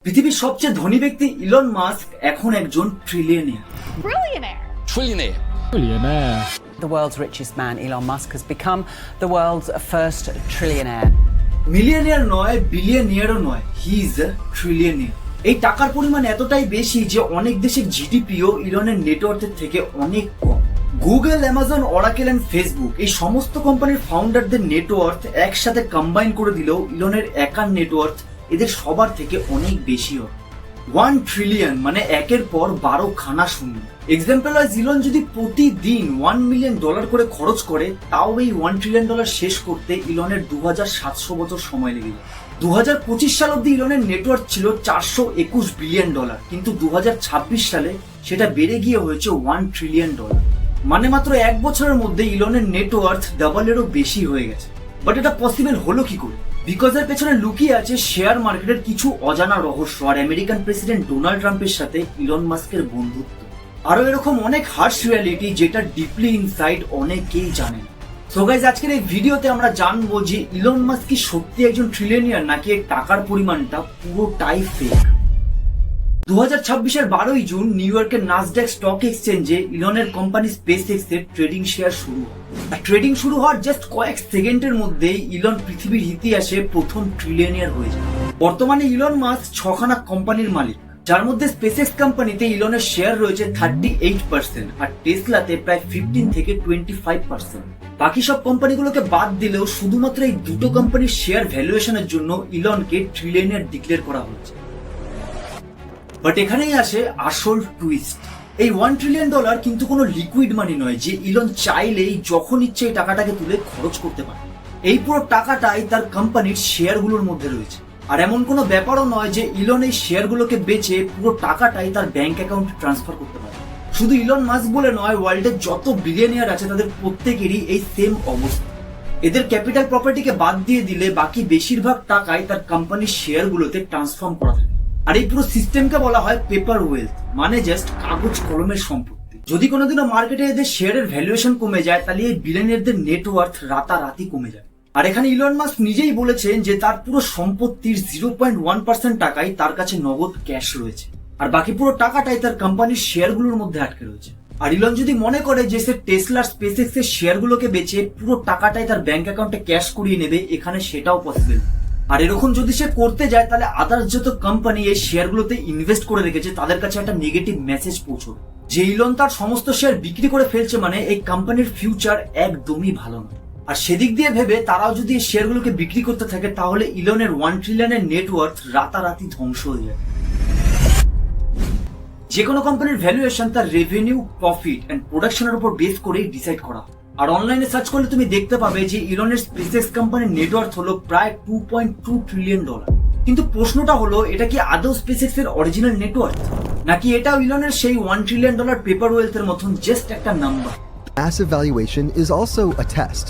পৃথিবীর সবচেয়ে ধনী ব্যক্তি ইলন মাস্ক এখন একজন trillionaire. Trillionaire. The world's richest man, Elon Musk, has become the world's first trillionaire. Millionaire নয়, বিলিয়নিয়ারও নয়, হি ইজ আ ট্রিলিয়নিয়ার। এই টাকার পরিমাণ এতটাই বেশি যে অনেক দেশের জিডিপিও ইলনের নেটওয়ার্থের থেকে অনেক কম। Google, Amazon, Oracle and Facebook এই সমস্ত কোম্পানির ফাউন্ডারদের নেটওয়ার্থ একসাথে কম্বাইন করে দিলেও ইলনের একার নেটওয়ার্থ এদের সবার থেকে অনেক বেশি হয়। 1 ট্রিলিয়ন মানে একের পর 12 খানা শূন্য। এক্সাম্পল ওয়াইজ ইলন যদি প্রতিদিন $1 মিলিয়ন করে খরচ করে, তাও এই $1 ট্রিলিয়ন শেষ করতে ইলনের 2700 বছর সময় লেগে যায়। 2025 সাল অব্দি ইলনের নেটওয়ার্থ ছিল $421 বিলিয়ন, কিন্তু 2026 সালে সেটা বেড়ে গিয়ে হয়েছে $1 ট্রিলিয়ন। মানে মাত্র এক বছরের মধ্যে ইলনের নেটওয়ার্থ ডাবলেরও বেশি হয়ে গেছে। বাট এটা পসিবল হলো কি করে? বিকজ এর পেছনে লুকিয়ে আছে শেয়ার মার্কেটের কিছু অজানা রহস্য আর আমেরিকান প্রেসিডেন্ট ডোনাল্ড ট্রাম্পের সাথে ইলন মাস্কের বন্ধুত্ব। আরো এরকম অনেক হার্শ রিয়ালিটি যেটা ডিপলি ইনসাইড অনেকেই জানেন। সো গাইজ, আজকের এই ভিডিওতে আমরা জানবো যে ইলন মাস্ক কি সত্যি একজন ট্রিলিয়নিয়ার নাকি এর টাকার পরিমাণটা পুরোটাই ফেক। 2026 12 জুন নিউ ইয়র্কের নাসড্যাক স্টক এক্সচেঞ্জে ইলনের কোম্পানি স্পেসএক্স এর ট্রেডিং শেয়ার শুরু হয়। আর ট্রেডিং শুরু হওয়ার জাস্ট কয়েক সেকেন্ডের মধ্যেই ইলন পৃথিবীর ইতিহাসে প্রথম ট্রিলিয়নিয়ার হয়ে যায়। বর্তমানে ইলন মাস্ক 6খানা কোম্পানির মালিক, যার মধ্যে স্পেসএক্স কোম্পানিতে ইলনের শেয়ার রয়েছে 38% আর টেসলাতে প্রায় 15 থেকে 25%। বাকি সব কোম্পানিগুলোকে বাদ দিলেও শুধুমাত্র এই দুটো কোম্পানির শেয়ার ভ্যালুয়েশনের জন্য ইলনকে ট্রিলিয়নিয়ার ডিক্লেয়ার করা হয়েছে। বাট এখানেই আসে আসল টুইস্ট। এই $1 ট্রিলিয়ন কিন্তু কোনো লিকুইড মানি নয় যে ইলন চাইলেই যখন ইচ্ছে এই টাকাটাকে তুলে খরচ করতে পারে। এই পুরো টাকাটাই তার কোম্পানির শেয়ারগুলোর মধ্যে রয়েছে। আর এমন কোনো ব্যাপারও নয় যে ইলন এই শেয়ারগুলোকে বেচে পুরো টাকাটাই তার ব্যাংক অ্যাকাউন্টে ট্রান্সফার করতে পারে। শুধু ইলন মাস্ক বলে নয়, ওয়ার্ল্ডের যত বিলিয়নিয়ার আছে তাদের প্রত্যেকেরই এই সেম অবস্থা। এদের ক্যাপিটাল প্রপার্টিকে বাদ দিয়ে দিলে বাকি বেশিরভাগ টাকাই তার কোম্পানির শেয়ারগুলোতে ট্রান্সফর্ম করা থাকে। আর এই পুরো সিস্টেমকে বলা হয় পেপার ওয়েলথ, মানে জাস্ট কাগজ কলমের সম্পত্তি। যদি কোনোদিনও মার্কেটে এদের শেয়ারের ভ্যালুয়েশন কমে যায়, তাহলে এই বিলিয়নিয়ারদের নেটওয়ার্থ রাতারাতি কমে যায়। আর এখানে ইলন মাস্ক নিজেই বলেছেন যে তার পুরো সম্পত্তির 0.1% টাকাই তার কাছে নগদ ক্যাশ রয়েছে, আর বাকি পুরো টাকাটাই তার কোম্পানির শেয়ারগুলোর মধ্যে আটকে রয়েছে। আর ইলন যদি মনে করে যে সে টেসলার স্পেসএক্স এর শেয়ারগুলোকে বেচে পুরো টাকাটাই তার ব্যাংক অ্যাকাউন্টে ক্যাশ করিয়ে নেবে, এখানে সেটাও পসিবল। আর এরকম যদি সে করতে যায়, তাহলে আদার্স যত কোম্পানি এই শেয়ারগুলোতে ইনভেস্ট করে রেখেছে তাদের কাছে একটা নেগেটিভ মেসেজ পৌঁছবে যে ইলন তার সমস্ত শেয়ার বিক্রি করে ফেলছে, মানে এই কোম্পানির ফিউচার একদমই ভালো নয়। আর সেদিক দিয়ে ভেবে তারাও যদি এই শেয়ারগুলোকে বিক্রি করতে থাকে, তাহলে ইলনের $1 ট্রিলিয়নের নেটওয়ার্থ রাতারাতি ধ্বংস হয়ে যাবে। যে কোনো কোম্পানির ভ্যালুয়েশন তার রেভিনিউ, প্রফিট এন্ড প্রোডাকশনের উপর বেস করেই ডিসাইড করা হয়। আর অনলাইনে সার্চ করলে তুমি দেখতে পাবে যে ইলনের স্পেসএক্স কোম্পানির নেটওয়ার্থ হলো প্রায় $2.2 ট্রিলিয়ন। কিন্তু প্রশ্নটা হলো, এটা কি আদৌ স্পেসএক্স এর অরিজিনাল নেটওয়ার্থ, নাকি এটাও ইলনের সেই $1 ট্রিলিয়ন পেপার ওয়েলথের মতন জাস্ট একটা number? Massive valuation is also a test.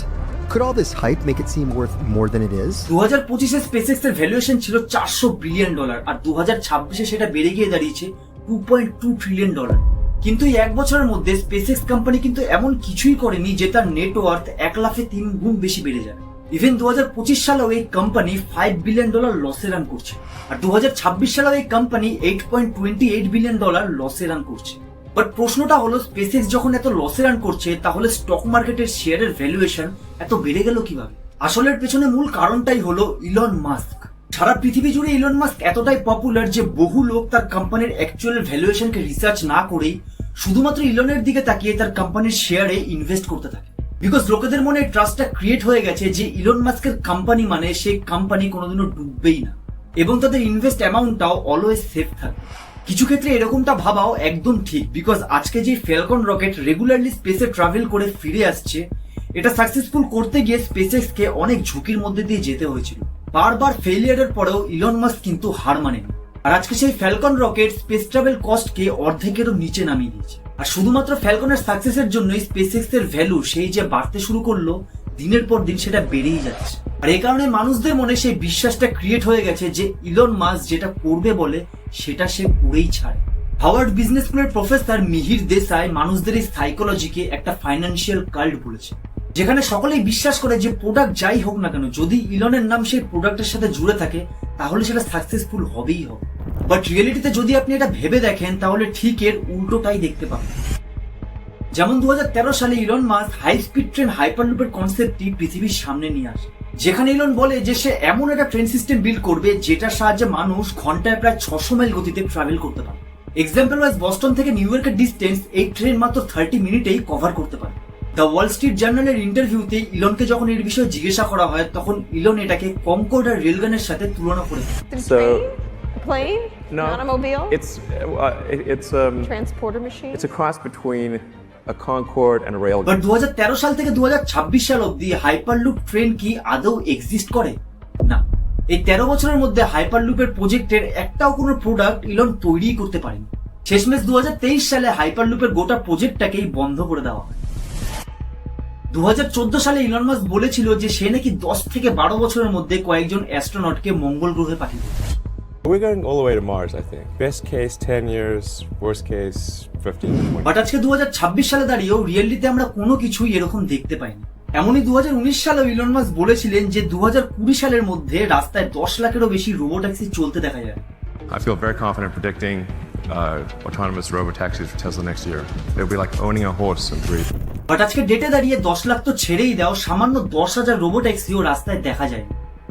Could all this hype make it seem worth more than it is? 2025 A SpaceX এর ভ্যালুয়েশন ছিল $400 বিলিয়ন, আর 2026 সেটা বেড়ে গিয়ে দাঁড়িয়েছে $2.2 ট্রিলিয়ন। কিন্তু এই এক বছরের মধ্যে স্পেসএক্স কোম্পানি কিন্তু এমন কিছুই করেনি যে তার নেটওয়ার্থ 1 লাফে 3 গুণ বেশি বেড়ে যায়। ইভেন 2025 সালেও এই কোম্পানি $5 বিলিয়ন লসে রান করছে, আর 2026 সালেও এই কোম্পানি $8.28 বিলিয়ন লসে রান করছে। বাট প্রশ্নটা হলো, স্পেসএক্স যখন এত লসে রান করছে, তাহলে স্টক মার্কেটের শেয়ারের ভ্যালুয়েশন এত বেড়ে গেল কিভাবে? আসলের পেছনে মূল কারণটাই হলো ইলন মাস্ক। সারা পৃথিবী জুড়ে ইলন মাস্ক এতটাই পপুলার যে বহু লোক তার কোম্পানির অ্যাকচুয়াল ভ্যালুয়েশনকে রিসার্চ না করেই শুধুমাত্র ইলনের দিকে তাকিয়ে তার কোম্পানির শেয়ারে ইনভেস্ট করতে থাকে। বিকজ লোকেদের মনে ট্রাস্টটা ক্রিয়েট হয়ে গেছে যে ইলন মাস্কের কোম্পানি মানে সেই কোম্পানি কোনোদিনও ডুববেই না, এবং তাদের ইনভেস্ট অ্যামাউন্টটাও অলওয়েজ সেফ থাকবে। কিছু ক্ষেত্রে এরকমটা ভাবাও একদম ঠিক, বিকজ আজকে যে ফ্যালকন রকেট রেগুলারলি স্পেসে ট্রাভেল করে ফিরে আসছে, এটা সাকসেসফুল করতে গিয়ে স্পেসএক্স কে অনেক ঝুঁকির মধ্যে দিয়ে যেতে হয়েছিল। বারবার ফেলিয়ারের পরেও ইলন মাস্ক কিন্তু হার মানেনি, আর আজকে সেই ফ্যালকন রকেট স্পেস ট্রাভেল কস্টকে অর্ধেকেরও নিচে নামিয়ে দিয়েছে। আর শুধুমাত্র ফ্যালকনের সাকসেসের জন্যই স্পেসএক্স এর ভ্যালু সেই যে বাড়তে শুরু করলো, দিনের পর দিন সেটা বেড়েই যাচ্ছে। আর এই কারণে মানুষদের মনে সেই বিশ্বাসটা ক্রিয়েট হয়ে গেছে যে ইলন মাস্ক যেটা করবে বলে সেটা সে করেই ছাড়ে। হাওয়ার্ড বিজনেস স্কুলের প্রফেসর মিহির দেসাই মানুষদের এই সাইকোলজিকে একটা ফাইন্যান্সিয়াল কাল্ট বলেছে, যেখানে সকলেই বিশ্বাস করে যে প্রোডাক্ট যাই হোক না কেন, যদি ইলনের নাম সেই প্রোডাক্টের সাথে জুড়ে থাকে তাহলে সেটা সাকসেসফুল হবেই হবে। বাট রিয়েলিটিতে যদি আপনি এটা ভেবে দেখেন তাহলে ঠিক এর উল্টোটাই দেখতে পাবেন। যেমন 2013 সালে Elon Musk high speed train হাইপারলুপের কনসেপ্টটি পৃথিবীর সামনে নিয়ে আসে, যেখানে ইলন বলে যে সে এমন একটা ট্রেন সিস্টেম বিল্ড করবে যেটার সাহায্যে মানুষ ঘন্টায় প্রায় 600 মাইল গতিতে ট্রাভেল করতে পারে। এক্সাম্পল ওয়াইজ বস্টন থেকে নিউ ইয়র্কের ডিস্টেন্স এই ট্রেন মাত্র 30 মিনিটেই কভার করতে পারে। দ্য ওয়াল স্ট্রিট জার্নালের ইন্টারভিউতে ইলনকে যখন এর বিষয়ে জিজ্ঞাসা করা হয় তখন ইলন এটাকে কনকর্ড আর রেলগানের সাথে তুলনা করে দেয়। Plane? No, An automobile? it's Transporter machine? it's a cross between a Concorde and a railgun. But 2013 সাল থেকে 2026 সাল অব্দি হাইপারলুপ ট্রেন কি আদৌ এক্সিস্ট করে? না। এই 13 বছরের মধ্যে হাইপারলুপের প্রজেক্টের একটাও কোনো প্রোডাক্ট ইলন তৈরিই করতে পারেনি। শেষমেশ 2023 সালে হাইপারলুপের গোটা প্রজেক্টটাকেই বন্ধ করে দেওয়া হয়। 2014 সালে ইলন মাস্ক বলেছিল যে সে নাকি 10 থেকে 12 বছরের মধ্যে কয়েকজন অ্যাস্ট্রোনটকে মঙ্গল গ্রহে পাঠিয়ে দেবে। We're going all the way to Mars, I think. Best case 10 years, worst case 15 to 20. But আজকে 2026 সালে দাঁড়িয়েও রিয়েলিটিতে আমরা কোনো কিছুই এরকম দেখতে পাইনি। এমনই 2019 সালেও ইলন মাস্ক বলেছিলেন যে 2020 সালের মধ্যে রাস্তায় 10 লাখেরও বেশি রোবোট্যাক্সি চলতে দেখা যাবে। I feel very confident predicting autonomous robotaxis for Tesla next year. It'll be like owning a horse and breed. But আজকে ডেটে দাঁড়িয়ে 10 লাখ তো ছেড়েই দাও, সামান্য 10,000 রোবোট্যাক্সিও রাস্তায় দেখা যায়।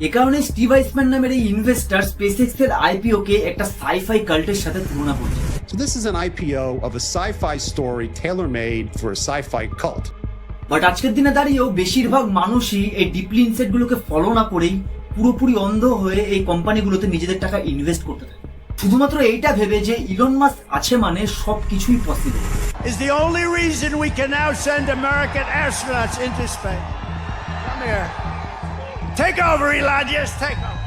এ কারণে স্টিভ আইসম্যান নামের এই ইনভেস্টর স্পেসএক্স এর আইপিও কে একটা সাইফাই কাল্টের সাথে তুলনা করছে। So this is an IPO of a sci-fi story tailor-made for a sci-fi cult. But আজকের দিনে দাঁড়িয়েও বেশিরভাগ মানুষই এই ডিপলি ইনসাইট গুলোকে ফলো না করেই পুরোপুরি অন্ধ হয়ে এই কোম্পানিগুলোতে নিজেদের টাকা ইনভেস্ট করতে থাকে, শুধুমাত্র এইটা ভেবে যে ইলন মাস্ক আছে মানে সবকিছুই possible. Is the only reason we can now send American astronauts into space. Come here. Take over, Elon. Yes, take over.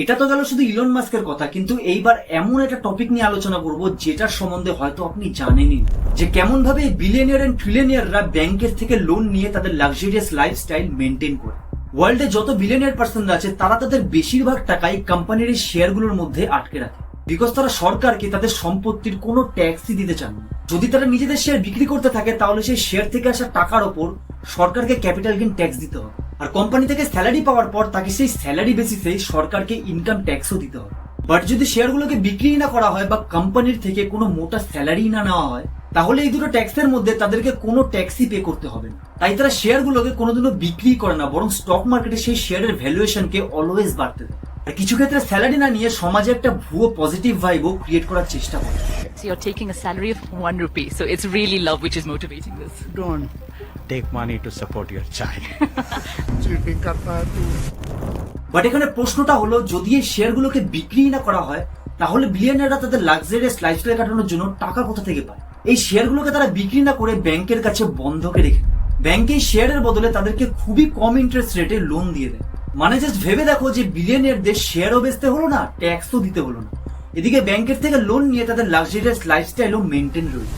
এটা তো গেল শুধু ইলন মাস্কের কথা, কিন্তু এইবার এমন একটা টপিক নিয়ে আলোচনা করব যেটার সম্বন্ধে হয়তো আপনি জানেনই না, যে কেমন ভাবে বিলিয়নিয়ার এন্ড ট্রিলিয়নিয়াররা ব্যাংকের থেকে লোন নিয়ে তাদের লাক্সারিয়াস লাইফস্টাইল মেনটেন করে। ওয়ার্ল্ডে যত বিলিয়নিয়ার পার্সন আছে তারা তাদের বেশিরভাগ টাকাই কোম্পানির এই শেয়ারগুলোর মধ্যে আটকে রাখে, বিকজ তারা সরকারকে তাদের সম্পত্তির কোনো ট্যাক্সই দিতে চান না। যদি তারা নিজেদের শেয়ার বিক্রি করতে থাকে তাহলে সেই শেয়ার থেকে আসা টাকার ওপর সরকারকে ক্যাপিটাল গেইন ট্যাক্স দিতে হবে, আর কোম্পানি থেকে স্যালারি পাওয়ার পর তাকে সেই স্যালারি বেসিসে সরকারকে ইনকাম ট্যাক্সও দিতে হবে। বাট যদি শেয়ারগুলোকে বিক্রি না করা হয় বা কোম্পানির থেকে কোনো মোটা স্যালারি না নেওয়া হয় তাহলে এই দুটো ট্যাক্সের মধ্যে তাদেরকে কোনো ট্যাক্সই পে করতে হবে না। তাই তারা শেয়ারগুলোকে কোনোদিনও বিক্রি করে না, বরং স্টক মার্কেটে সেই শেয়ারের ভ্যালুয়েশনকে অলওয়েজ বাড়তে দেয়। আর কিছু ক্ষেত্রে স্যালারি না নিয়ে সমাজে একটা ভুয়ো পজিটিভ ভাইবও ক্রিয়েট করার চেষ্টা করে। So you're taking a salary of 1 rupee. So it's really love which is motivating this. Don't take money to support your child. But এখানে প্রশ্নটা হলো, যদি এই শেয়ারগুলোকে বিক্রি না করা হয় তাহলে বিলিয়নিয়াররা তাদের লাক্সারিয়াস লাইফস্টাইল কাটানোর জন্য টাকা কোথা থেকে পায়? এই শেয়ারগুলোকে তারা বিক্রি না করে ব্যাংকের কাছে বন্ধকে রেখে ব্যাংক এই শেয়ারের বদলে তাদেরকে খুবই কম ইন্টারেস্ট রেটে লোন দিয়ে দেয়। মানে জাস্ট ভেবে দেখো যে বিলিয়নিয়ারদের শেয়ারও বেচতে হলো না, ট্যাক্সও দিতে হলো না, এদিকে ব্যাংকের থেকে লোন নিয়ে তাদের লাক্সারিয়াস লাইফস্টাইলও মেনটেন রয়েছে।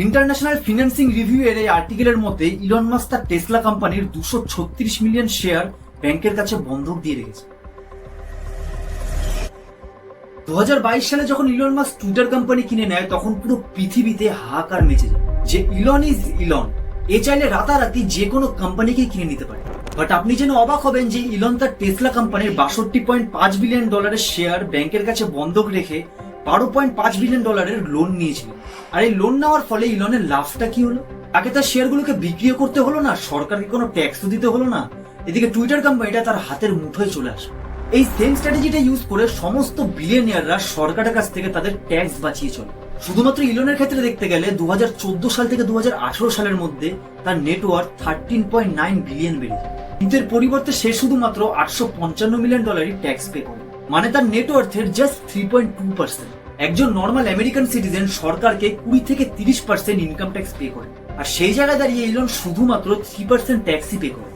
ইন্টারন্যাশনাল ফিন্যান্সিং রিভিউ এর এই আর্টিকেলের মতে ইলন মাস্ক তার টেসলা কোম্পানির 236 মিলিয়ন শেয়ার ব্যাংকের কাছে বন্ধক দিয়ে রেখেছে। 2022 সালে যখন ইলন মাস্ক টুইটার কোম্পানি কিনে নেয় তখন পুরো পৃথিবীতে হাহাকার মেচে যায় যে ইলন ইজ ইলন, এ চাইলে রাতারাতি যে কোনো কোম্পানিকে কিনে নিতে পারে। বাট আপনি যেন অবাক হবেন যে ইলন তার টেসলা কোম্পানির 62.5 বিলিয়ন ডলারের শেয়ার ব্যাংকের কাছে বন্ধক রেখে 12.5 বিলিয়ন ডলারের লোন নিয়েছিলেন। আর এই লোন নেওয়ার ফলে ইলনের লাভটা কি হলো? তাকে তার শেয়ারগুলোকে বিক্রিও করতে হলো না, সরকারকে কোনো ট্যাক্সও দিতে হলো না, এদিকে টুইটার কোম্পানিটা তার হাতের মুঠোয় চলে আসে। এই সেম স্ট্র্যাটেজিটা ইউজ করে সমস্ত বিলিয়নিয়াররা সরকারের কাছ থেকে তাদের ট্যাক্স বাঁচিয়ে চলে। শুধুমাত্র ইলনের ক্ষেত্রে দেখতে গেলে 2014 সাল থেকে 2018 সালের মধ্যে তার নেটওয়ার্থ 13.9 বিলিয়ন বেড়ে যায়, কিন্তু এর পরিবর্তে সে শুধুমাত্র 855 মিলিয়ন ডলারই ট্যাক্স পে করে, মানে তার নেটওয়ার্থের জাস্ট 3.2%। একজন নর্মাল আমেরিকান সিটিজেন সরকারকে 20 থেকে 30% ইনকাম ট্যাক্স পে করে, আর সেই জায়গায় দাঁড়িয়ে ইলন শুধুমাত্র 3% ট্যাক্সই পে করে।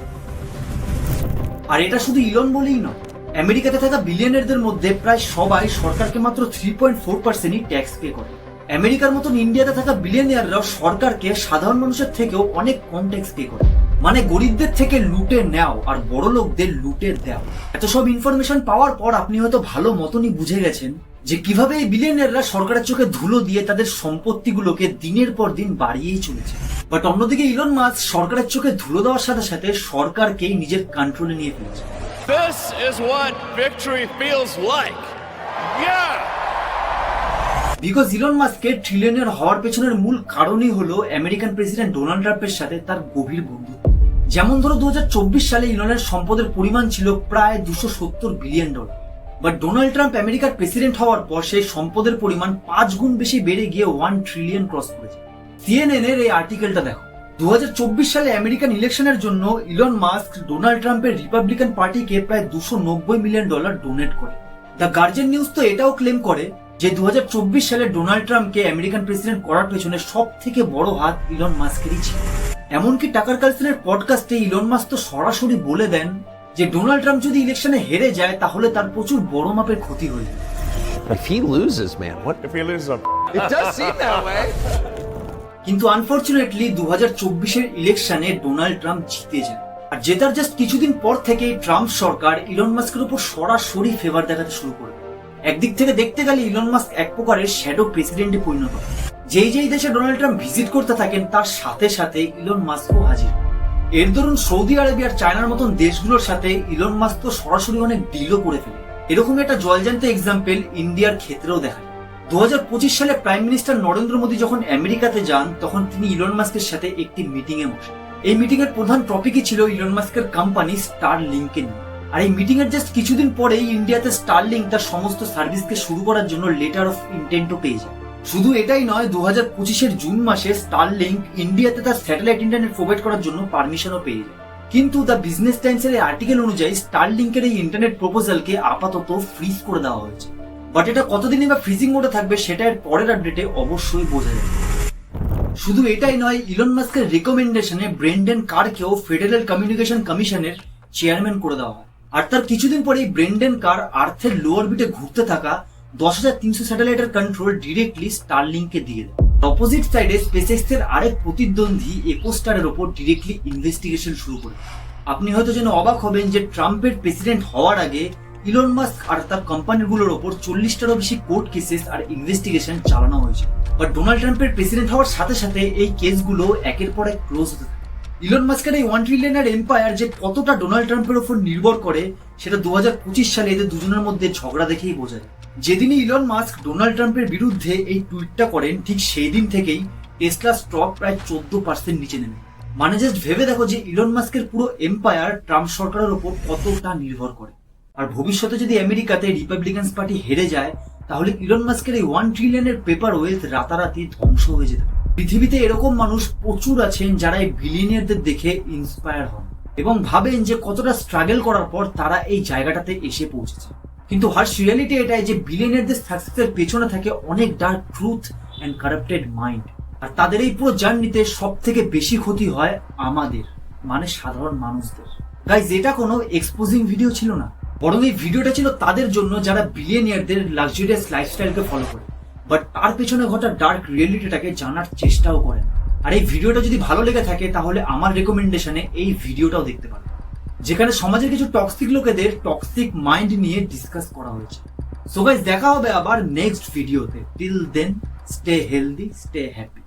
আর এটা শুধু ইলন বলেই নয়, আমেরিকাতে থাকা বিলিয়নিয়ারদের মধ্যে প্রায় সবাই সরকারকে মাত্র 3.4%ই ট্যাক্স পে করে। আমেরিকার মতন ইন্ডিয়াতে থাকা বিলিয়নিয়াররাও সরকারকে সাধারণ মানুষের থেকেও অনেক কম ট্যাক্স পে করে, মানে গরিবদের থেকে লুটে নেও আর বড় লোকদের লুটে দাও। এত সব ইনফরমেশন পাওয়ার পর আপনি হয়তো ভালো মতনই বুঝে গেছেন যে কিভাবে এই বিলিয়নিয়াররা সরকারের চোখে ধুলো দিয়ে তাদের সম্পত্তিগুলোকে দিনের পর দিন বাড়িয়েই চলেছে। বাট অন্যদিকে ইলন মাস্ক সরকারের চোখে ধুলো দেওয়ার সাথে সাথে সরকারকেই নিজের কন্ট্রোলে নিয়ে ফেলেছে। This is what victory feels like. Yeah! Because Elon মাস্কের ট্রিলিয়নিয়ার হওয়ার পেছনের মূল কারণই হলো আমেরিকান প্রেসিডেন্ট ডোনাল্ড ট্রাম্পের সাথে তার গভীর বন্ধুত্ব। যেমন ধরো 2024 সালে ইলনের সম্পদের পরিমাণ ছিল প্রায় $270 বিলিয়ন। বাট ডোনাল্ড ট্রাম্প আমেরিকার প্রেসিডেন্ট হওয়ার পর সেই সম্পদের পরিমাণ 5 গুণ বেশি বেড়ে গিয়ে 1 ট্রিলিয়ন ক্রস করেছে। সিএনএন এর এই আর্টিকেলটা দেখো। 2024 সালে আমেরিকান ইলেকশনের জন্য ইলন মাস্ক ডোনাল্ড ট্রাম্পের রিপাবলিকান পার্টিকে প্রায় $290 মিলিয়ন ডোনেট করে। দ্য গার্জিয়ান নিউজ তো এটাও ক্লেম করে যে 2024 সালে ডোনাল্ড ট্রাম্পকে আমেরিকান প্রেসিডেন্ট করার পেছনে সব থেকে বড় হাত ইলন মাস্কেরই ছিল। এমনকি টাকার কালসনের পডকাস্টে ইলন মাস্ক তো সরাসরি বলে দেন যে ডোনাল্ড ট্রাম্প যদি ইলেকশনে হেরে যায় তাহলে তার প্রচুর বড় মাপের ক্ষতি হয়ে যাবে। If he loses, man, what? If he loses, It does seem that way. কিন্তু আনফরচুনেটলি 2024 ইলেকশনে ডোনাল্ড ট্রাম্প জিতে যায়। আর জেতার জাস্ট কিছুদিন পর থেকে ট্রাম্প সরকার ইলন মাস্কের উপর সরাসরি ফেভার দেখাতে শুরু করে। একদিক থেকে দেখতে গেলে ইলন মাস্ক এক প্রকারের শ্যাডো প্রেসিডেন্টে পরিণত হয়। যেই দেশে ডোনাল্ড ট্রাম্প ভিজিট করতে থাকেন তার সাথে সাথে ইলন মাস্কও হাজির। এর দরুন সৌদি আরবিয়া আর চায়নার মতন দেশগুলোর সাথে ইলন মাস্ক তো সরাসরি অনেক ডিলও করে ফেলে। এরকম একটা জলজান্ত এক্সাম্পল ইন্ডিয়ার ক্ষেত্রেও দেখা যায়। 2025 সালে প্রাইম মিনিস্টার নরেন্দ্র মোদী যখন আমেরিকাতে যান তখন তিনি ইলন মাস্কের সাথে একটি মিটিং এ বসেন। এই মিটিং এর প্রধান টপিকই ছিল ইলন মাস্কের কোম্পানি স্টারলিংককে নিয়ে। আর এই মিটিং এর জাস্ট কিছুদিন পরেই ইন্ডিয়াতে স্টারলিংক তার সমস্ত সার্ভিসকে শুরু করার জন্য লেটার অফ ইন্টেন্টও পেয়ে যায়। শুধু এটাই নয়, 2025 জুন মাসে স্টারলিংক ইন্ডিয়াতে তার স্যাটেলাইট ইন্টারনেট প্রোভাইড করার জন্য পারমিশনও পেয়ে যায়। কিন্তু দ্য বিজনেস টাইমস এর আর্টিকেল অনুযায়ী স্টারলিংকের এই ইন্টারনেট প্রপোজালকে আপাতত ফ্রিজ করে দেওয়া হয়েছে। বাট এটা কতদিনই বা ফ্রিজিং মোডে থাকবে সেটা এর পরের আপডেটে অবশ্যই বোঝা যাবে। শুধু এটাই নয়, ইলন মাস্কের রিকমেন্ডেশনে ব্রেন্ডন কারকেও ফেডারেল কমিউনিকেশন কমিশনের চেয়ারম্যান করে দেওয়া হয়। আর তার কিছুদিন পরেই ব্রেন্ডন কার আর্থের লোয়ার বিটে ঘুরতে থাকা 10,300 স্যাটেলাইটের কন্ট্রোল ডিরেক্টলি স্টারলিংককে দিয়ে দেয়। অপোজিট সাইডে স্পেসএক্স এর আরেক প্রতিদ্বন্দ্বী ইকোস্টারের উপর ডিরেক্টলি ইনভেস্টিগেশন শুরু করে। আপনি হয়তো যেন অবাক হবেন যে ট্রাম্পের প্রেসিডেন্ট হওয়ার আগে ইলন মাস্ক আর তার কোম্পানিগুলোর ওপর 40টারও বেশি কোর্ট কেসেস আর ইনভেস্টিগেশন চালানো হয়েছে। বাট ডোনাল্ড ট্রাম্পের প্রেসিডেন্ট হওয়ার সাথে সাথে এই কেসগুলো একের পর এক ক্লোজ হতে থাকে। ইলন মাস্কের এই 1 ট্রিলিয়নের এম্পায়ার যে কতটা ডোনাল্ড ট্রাম্পের উপর নির্ভর করে সেটা 2025 সালে এদের দুজনের মধ্যে ঝগড়া দেখেই বোঝা যায়। যেদিনই ইলন মাস্ক ডোনাল্ড ট্রাম্পের বিরুদ্ধে এই টুইটটা করেন ঠিক সেই দিন থেকেই টেসলা স্টক প্রায় 14% নিচে নেমে। মানে জাস্ট ভেবে দেখো যে ইলন মাস্কের পুরো এম্পায়ার ট্রাম্প সরকারের উপর কতটা নির্ভর করে। আর ভবিষ্যতে যদি আমেরিকাতে রিপাবলিকান পার্টি হেরে যায় তাহলে ইলন মাস্কের এই 1 ট্রিলিয়নের পেপার ওয়েলথ রাতারাতি ধ্বংস হয়ে যেতে পারে। পৃথিবীতে এরকম মানুষ প্রচুর আছেন যারা এই বিলিয়নিয়ারদের দেখে ইন্সপায়ার হন এবং ভাবেন যে কতটা স্ট্রাগল করার পর তারা এই জায়গাটাতে এসে পৌঁছেছে। কিন্তু হার্শ রিয়ালিটি এটাই যে বিলিয়নিয়ারদের সাকসেসের পেছনে থাকে অনেক dark truth and corrupted mind. আর তাদের এই পুরো জার্নিতে সব থেকে বেশি ক্ষতি হয় আমাদের, মানে সাধারণ মানুষদের। গাইজ, এটা কোনো এক্সপোজিং ভিডিও ছিল না, বরং এই ভিডিওটা ছিল তাদের জন্য যারা বিলিয়নিয়ারদের লাক্সারিয়াস লাইফস্টাইলকে ফলো করে বাট তার পেছনে ঘটা ডার্ক রিয়েলিটিটাকে জানার চেষ্টাও করেন। আর এই ভিডিওটা যদি ভালো লেগে থাকে তাহলে আমার রেকমেন্ডেশনে এই ভিডিওটাও দেখতে পারেন, যেখানে সমাজের কিছু টক্সিক লোকেদের টক্সিক মাইন্ড নিয়ে ডিসকাস করা হয়েছে। সো গাইস, দেখা হবে আবার নেক্সট ভিডিওতে। Till then, stay healthy, stay happy.